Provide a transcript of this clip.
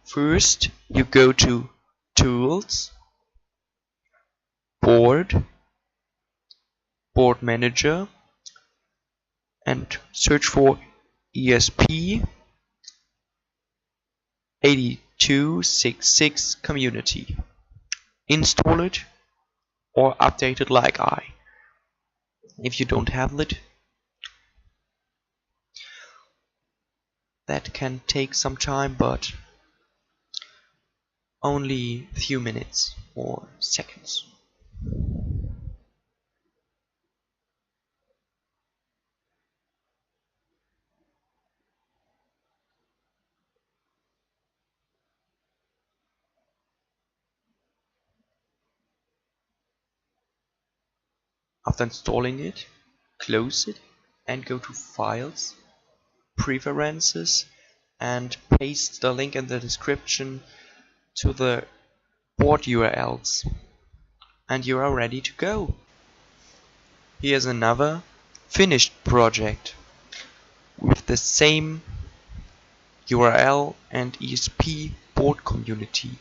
First, you go to Tools, Board Manager, and search for Esp 8266 Community. Install it or update it like I. If you don't have it, that can take some time, but only a few minutes or seconds. After installing it, close it and go to Files, Preferences, and paste the link in the description to the board URLs, and you are ready to go. Here's another finished project with the same URL and ESP board community.